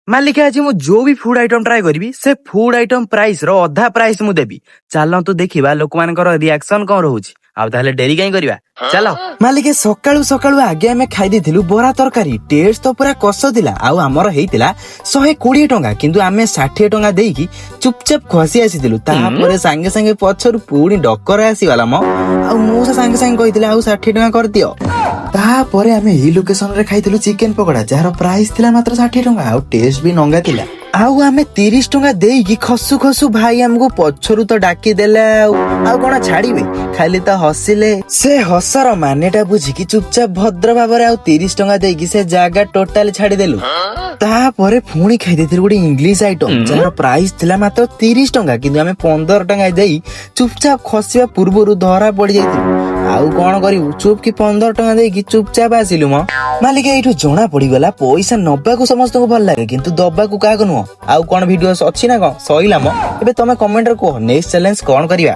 ମାଲିକ ଆଜି ମୁଁ ଯୋଉ ବି ଫୁଡ ଆଇଟମ ଟ୍ରାଏ କରିବି ସେ ଫୁଡ ଆଇଟମ ପ୍ରାଇସ ର ଅଧା ପ୍ରାଇସ ମୁଁ ଦେବି। ଚାଲନ୍ତୁ ଦେଖିବା ଲୋକମାନଙ୍କର ରିଆକ୍ସନ କଣ ରହୁଛି। ଆଉ ତାହେଲେ ଡେରି କାହିଁ କରିବା, ଚାଲ। ମାଲିକ ସକାଳୁ ସକାଳୁ ଆଗେ ଆମେ ଖାଇ ଦେଇଥିଲୁ ବରା ତରକାରୀ। ଟେଷ୍ଟ ତ ପୁରା କଷ ଥିଲା। ଆଉ ଆମର ହେଇଥିଲା 120 ଟଙ୍କା, କିନ୍ତୁ ଆମେ 60 ଟଙ୍କା ଦେଇକି ଚୁପଚାପ ଖସି ଆସିଥିଲୁ। ତାପରେ ସାଙ୍ଗେ ସାଙ୍ଗେ ପଛରୁ ପୁଣି ଡକର ଆସିଗଲା ମ। ଆଉ ମୁଁ ସାଙ୍ଗେ ସାଙ୍ଗେ କହିଥିଲି ଆଉ 60 ଟଙ୍କା କରିଦିଅ। ତାପରେ ଆମେ ଏଇ ଲୋକେସନ ରେ ଖାଇଥିଲୁ ଚିକେନ ପକୋଡା, ଯାହାର ପ୍ରାଇସ ଥିଲା ମାତ୍ର 60 ଟଙ୍କା। ଆଉ ଟେଷ୍ଟ ବି ନଙ୍ଗା ଥିଲା। ଆଉ ଆମେ 30 ଟଙ୍କା ଦେଇକି ଖସୁ ଖସୁ ଭାଇ ଆମକୁ ପଛରୁ ତ ଡାକିଦେଲେ। ଆଉ କଣ ଛାଡିବେ, ଖାଲି ତ ହସିଲେ। ସେ ହସର ମାନେଟା ବୁଝିକି ଚୁପଚାପ ଭଦ୍ର ଭାବରେ ଆଉ 30 ଟଙ୍କା ଦେଇକି ସେ ଜାଗା ଟୋଟାଲି ଛାଡିଦେଲୁ। ତାପରେ ପୁଣି ଖାଇଦେଇଥିଲୁ ଗୋଟେ ଇଂଲିଶ ଆଇଟମ, ଯାହାର ପ୍ରାଇସ ଥିଲା ମାତ୍ର 30 ଟଙ୍କା, କିନ୍ତୁ ଆମେ 15 ଟଙ୍କା ଦେଇ ଚୁପଚାପ ଖସିବା ପୂର୍ବରୁ ଧରା ପଡି ଯାଇଥିଲୁ। ଆଉ କଣ କରିବୁ, ଚୁପ କି 15 ଟଙ୍କା ଦେଇକି ଚୁପଚାପ ଆସିଲୁ ମ। ମାଲିକ ଏଇଠୁ ଜଣା ପଡିଗଲା ପଇସା ନବାକୁ ସମସ୍ତଙ୍କୁ ଭଲ ଲାଗେ, କିନ୍ତୁ ଦବାକୁ କାହାକୁ ନୁହଁ। ଆଉ କଣ ଭିଡିଓ ଅଛି ନା କଣ, ସଇଲା ମ। ଏବେ ତମେ କମେଣ୍ଟରେ କୁହ ନେକ୍ସଟ ଚ୍ୟାଲେଞ୍ଜ କଣ କରିବା।